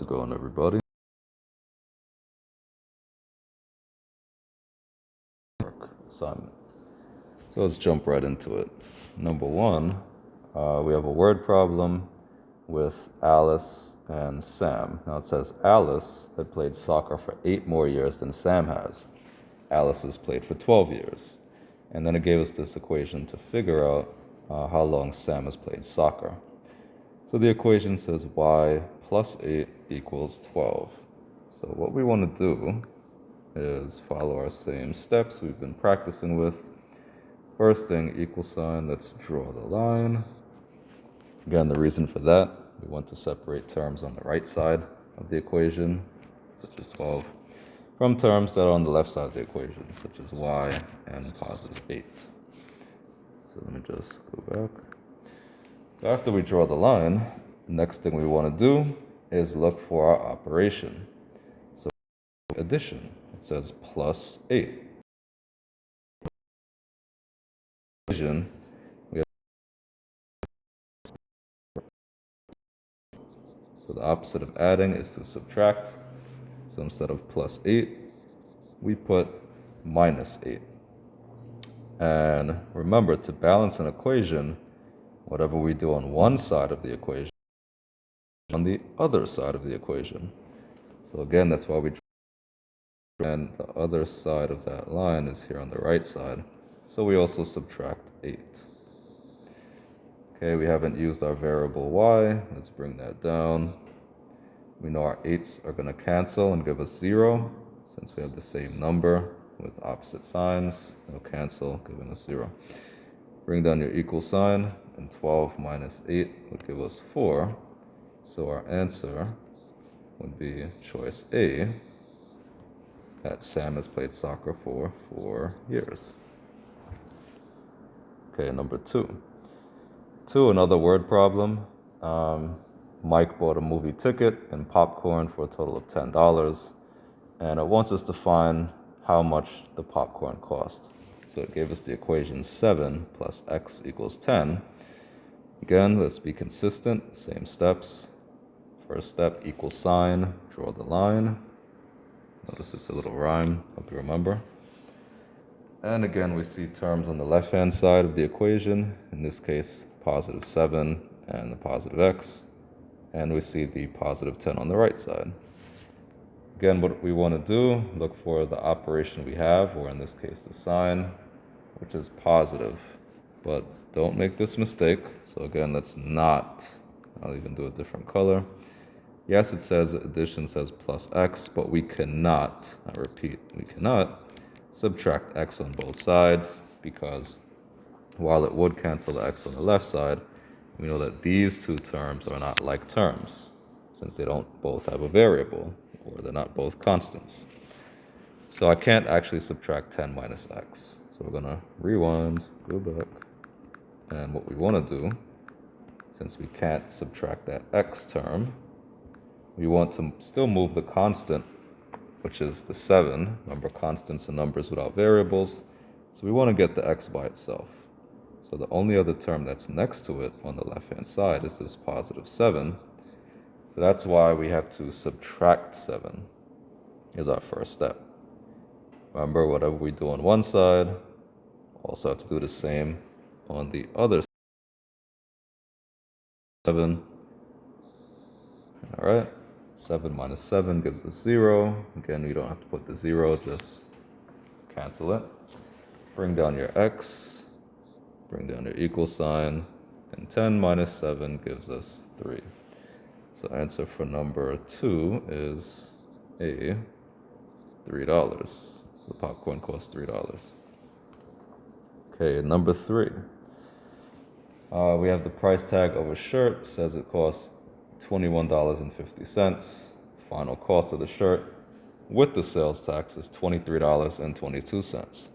How's it going, everybody? Assignment. So let's jump right into it. Number one, we have a word problem with Alice and Sam. Now it says Alice had played soccer for 8 more years than Sam has. Alice has played for 12 years. And then it gave us this equation to figure out how long Sam has played soccer. So the equation says y plus 8 equals 12. So what we want to do is follow our same steps we've been practicing with. First thing, equal sign, let's draw the line. Again, the reason for that, we want to separate terms on the right side of the equation, such as 12, from terms that are on the left side of the equation, such as y and positive 8. So let me just go back. So after we draw the line, the next thing we want to do is look for our operation. So addition, it says plus 8. Addition, we have, so the opposite of adding is to subtract. So instead of plus 8, we put minus 8. And remember, to balance an equation, whatever we do on one side of the equation, on the other side of the equation. So again, that's why we, and the other side of that line is here on the right side. So we also subtract 8. Okay, we haven't used our variable y. Let's bring that down. We know our 8s are going to cancel and give us 0, since we have the same number with opposite signs. They'll cancel, giving us 0. Bring down your equal sign, and 12 minus 8 would give us 4. So our answer would be choice A, that Sam has played soccer for 4 years. Okay, number 2. 2, another word problem. Mike bought a movie ticket and popcorn for a total of $10, and it wants us to find how much the popcorn cost. So it gave us the equation 7 plus x equals 10. Again, let's be consistent, same steps. First step, equal sign, draw the line. Notice it's a little rhyme, hope you remember. And again, we see terms on the left-hand side of the equation, in this case, positive 7 and the positive x. And we see the positive 10 on the right side. Again, what we want to do, look for the operation we have, or in this case the sign, which is positive. But don't make this mistake. So again, let's not, I'll even do a different color. Yes, it says addition says plus x, but we cannot, I repeat, we cannot subtract x on both sides, because while it would cancel the x on the left side, we know that these two terms are not like terms, since they don't both have a variable, or they're not both constants. So I can't actually subtract 10 minus x. So we're going to rewind, go back, and what we want to do, since we can't subtract that x term, we want to still move the constant, which is the 7. Remember, constants are numbers without variables. So we want to get the x by itself. So the only other term that's next to it on the left-hand side is this positive 7. So that's why we have to subtract 7 is our first step. Remember, whatever we do on one side, also have to do the same on the other side. 7. All right. 7 minus 7 gives us 0. Again, you don't have to put the 0, just cancel it. Bring down your x. Bring down your equal sign, and 10 minus 7 gives us 3. So answer for number 2 is A, $3. The popcorn costs $3. Okay, number 3. We have the price tag of a shirt, says it costs $21.50. Final cost of the shirt with the sales tax is $23.22.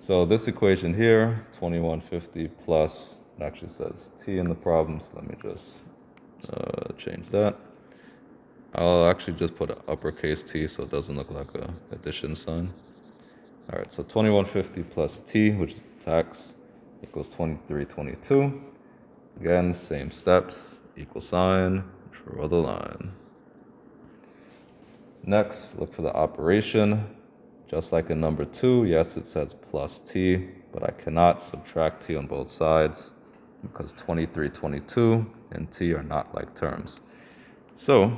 So this equation here, 2150 plus, it actually says t in the problem, so let me just change that. I'll actually just put an uppercase T so it doesn't look like a addition sign. All right, so 2150 plus t, which is the tax, equals 2322. Again, same steps, equal sign, draw the line. Next, look for the operation. Just like in number 2, yes, it says plus t, but I cannot subtract t on both sides because 23, 22 and t are not like terms. So,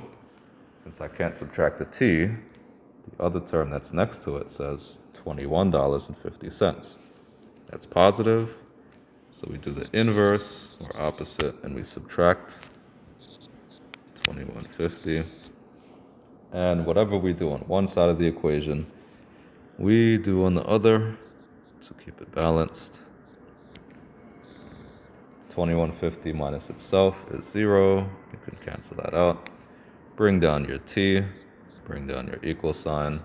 since I can't subtract the t, the other term that's next to it says $21.50. That's positive, so we do the inverse or opposite and we subtract 21.50. And whatever we do on one side of the equation, we do on the other to keep it balanced. 21.50 minus itself is 0. You can cancel that out. Bring down your t, bring down your equal sign,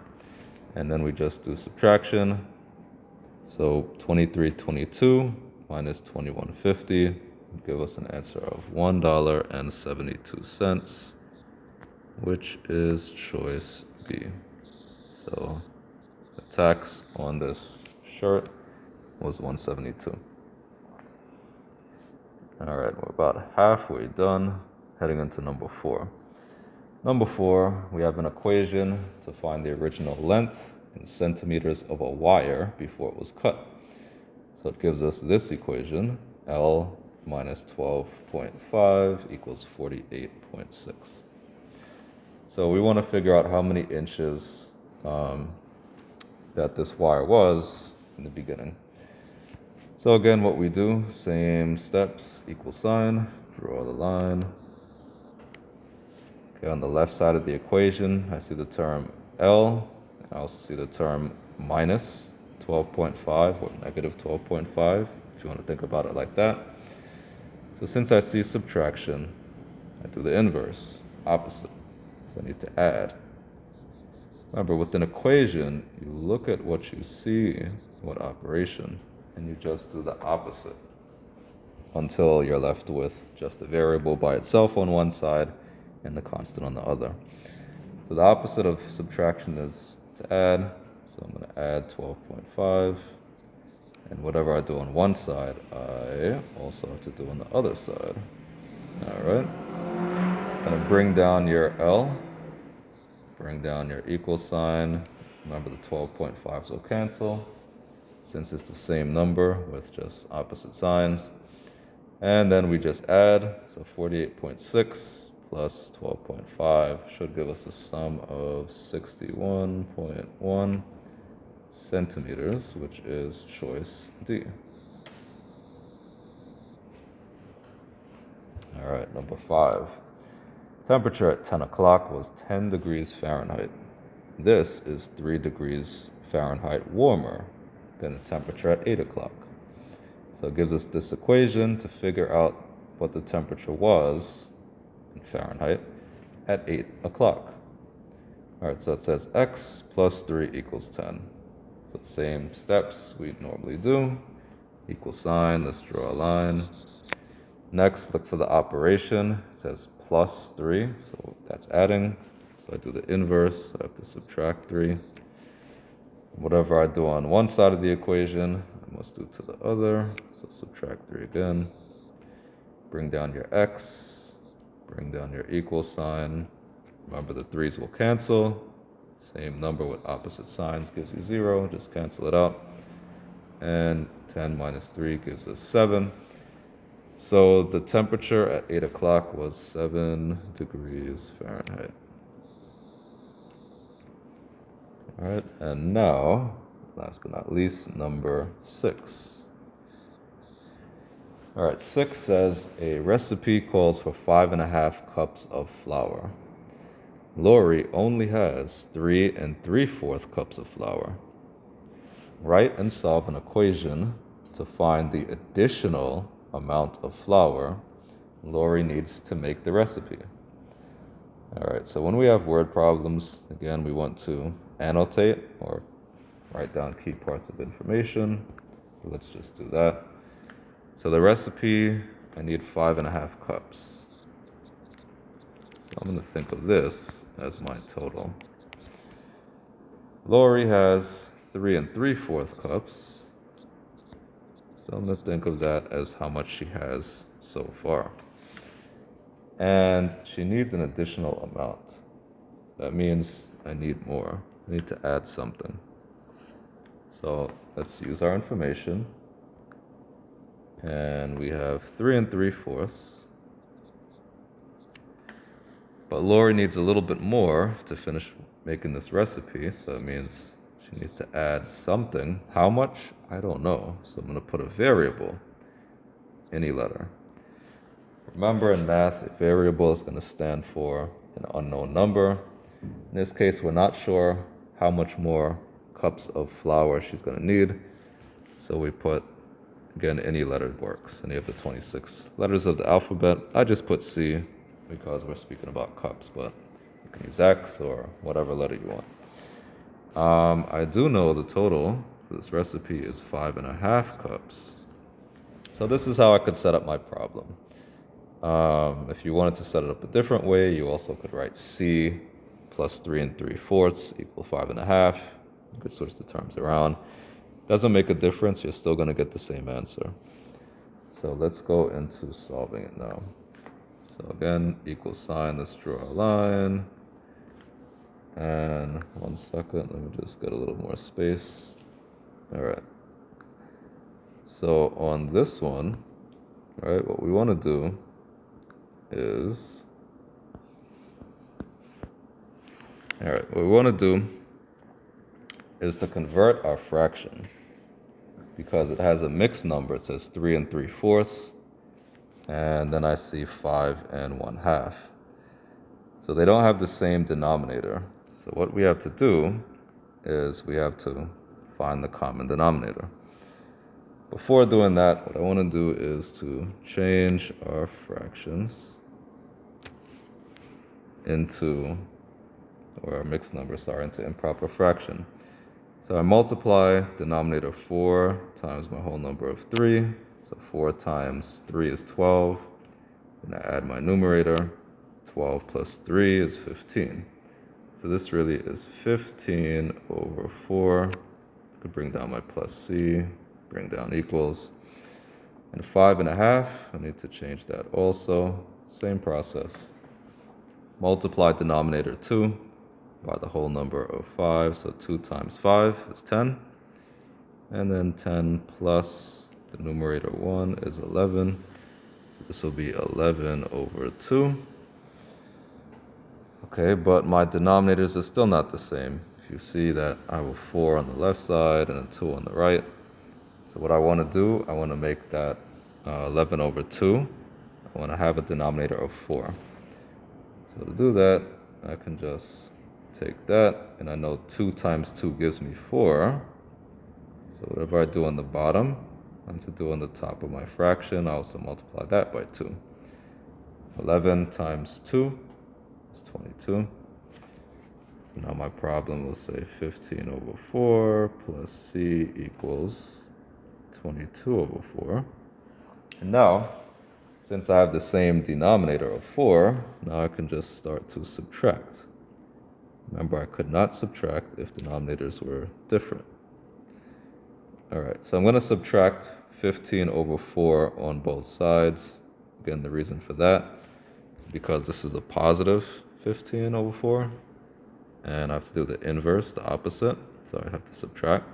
and then we just do subtraction. So 23.22 minus 21.50 will give us an answer of $1.72, which is choice B. So the tax on this shirt was $172. All right, we're about halfway done, heading into number 4. Number 4, we have an equation to find the original length in centimeters of a wire before it was cut. So it gives us this equation, L minus 12.5 equals 48.6. So we want to figure out how many inches that this wire was in the beginning. So again, what we do, same steps, equal sign, draw the line. Okay, on the left side of the equation, I see the term L. I also see the term minus 12.5 or negative 12.5, if you want to think about it like that. So since I see subtraction, I do the inverse, opposite. So I need to add. Remember, with an equation, you look at what you see, what operation, and you just do the opposite until you're left with just a variable by itself on one side and the constant on the other. So the opposite of subtraction is to add. So I'm going to add 12.5. And whatever I do on one side, I also have to do on the other side. All right. Going to bring down your L. Bring down your equal sign. Remember the 12.5s will cancel since it's the same number with just opposite signs. And then we just add. So 48.6 plus 12.5 should give us a sum of 61.1 centimeters, which is choice D. All right, number 5. Temperature at 10 o'clock was 10 degrees Fahrenheit. This is 3 degrees Fahrenheit warmer than the temperature at 8 o'clock. So it gives us this equation to figure out what the temperature was in Fahrenheit at 8 o'clock. All right, so it says x plus 3 equals 10. So same steps we normally do. Equal sign, let's draw a line. Next, look for the operation. It says plus 3, so that's adding. So I do the inverse, so I have to subtract 3. Whatever I do on one side of the equation, I must do to the other. So subtract 3 again. Bring down your x. Bring down your equal sign. Remember the 3's will cancel. Same number with opposite signs gives you 0. Just cancel it out. And 10 minus 3 gives us 7. So the temperature at 8 o'clock was 7 degrees Fahrenheit. All right, and now, last but not least, number 6. All right, 6 says a recipe calls for 5.5 cups of flour. Lori only has 3 3/4 cups of flour. Write and solve an equation to find the additional amount of flour Lori needs to make the recipe. All right, so when we have word problems, again, we want to annotate or write down key parts of information. So let's just do that. So the recipe, I need 5.5 cups. So I'm going to think of this as my total. Lori has 3 3/4 cups. So I'm going to think of that as how much she has so far. And she needs an additional amount. That means I need more. I need to add something. So let's use our information. And we have 3 3/4. But Lori needs a little bit more to finish making this recipe, so it means she needs to add something. How much? I don't know. So I'm going to put a variable, any letter. Remember, in math, a variable is going to stand for an unknown number. In this case, we're not sure how much more cups of flour she's going to need, so we put, again, any letter works, any of the 26 letters of the alphabet. I just put C because we're speaking about cups, but you can use X or whatever letter you want. I do know the total for this recipe is 5.5 cups. So this is how I could set up my problem. If you wanted to set it up a different way, you also could write C plus 3 3/4 equal 5.5. You could switch the terms around. Doesn't make a difference, you're still going to get the same answer. So let's go into solving it now. So again, equal sign, let's draw a line. And 1 second, let me just get a little more space. All right. So on this one, right, what we want to do is, all right, what we want to do is to convert our fraction, because it has a mixed number. It says 3 3/4, and then I see 5 1/2. So they don't have the same denominator. So what we have to do is we have to find the common denominator. Before doing that, what I want to do is to change our fractions into, or our mixed number, sorry, into improper fraction. So I multiply denominator 4 times my whole number of 3. So 4 times 3 is 12. And I add my numerator. 12 plus 3 is 15. So this really is 15 over 4. I could bring down my plus C, bring down equals. And 5.5, I need to change that also. Same process. Multiply denominator 2 by the whole number of 5. So 2 times 5 is 10. And then 10 plus the numerator 1 is 11. So this will be 11 over 2. Okay, but my denominators are still not the same. If you see that I have a 4 on the left side and a 2 on the right. So what I want to do, I want to make that 11 over 2. I want to have a denominator of 4. So to do that, I can just take that, and I know 2 times 2 gives me 4. So whatever I do on the bottom, I'm to do on the top of my fraction. I also multiply that by 2. 11 times 2 is 22. So now my problem will say 15 over 4 plus C equals 22 over 4. And now, since I have the same denominator of 4, now I can just start to subtract. Remember, I could not subtract if denominators were different. All right, so I'm going to subtract 15 over 4 on both sides. Again, the reason for that, because this is a positive 15 over 4, and I have to do the inverse, the opposite, so I have to subtract.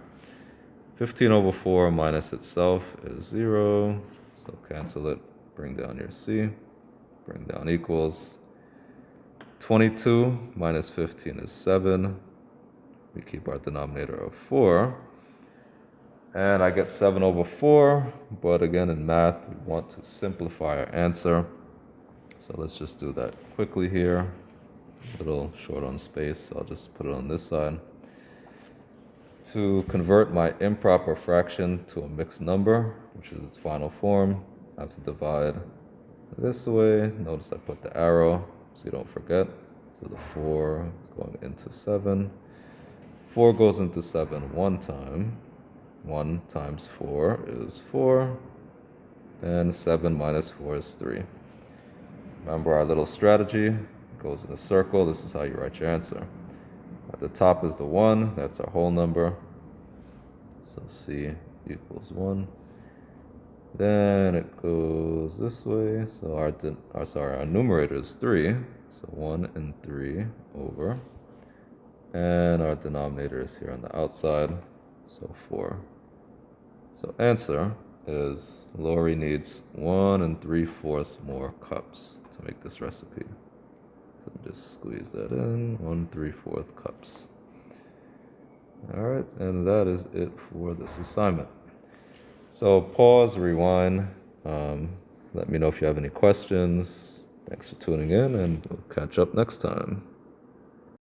15 over 4 minus itself is 0, so cancel it, bring down your C, bring down equals. 22 minus 15 is 7. We keep our denominator of 4. And I get 7 over 4, but again, in math, we want to simplify our answer. So let's just do that quickly here. A little short on space, so I'll just put it on this side. To convert my improper fraction to a mixed number, which is its final form, I have to divide this way. Notice I put the arrow, so you don't forget. So the 4 is going into 7. 4 goes into 7 one time. 1 times 4 is 4. And 7 minus 4 is 3. Remember our little strategy. It goes in a circle. This is how you write your answer. At the top is the 1. That's our whole number. So C equals 1. Then it goes this way. So our numerator is 3. So 1 and 3 over And our denominator is here on the outside, so 4. So answer is Lori needs 1 3/4 more cups to make this recipe. So just squeeze that in, 1 3/4 cups. All right, and that is it for this assignment. So pause, rewind, let me know if you have any questions. Thanks for tuning in, and we'll catch up next time.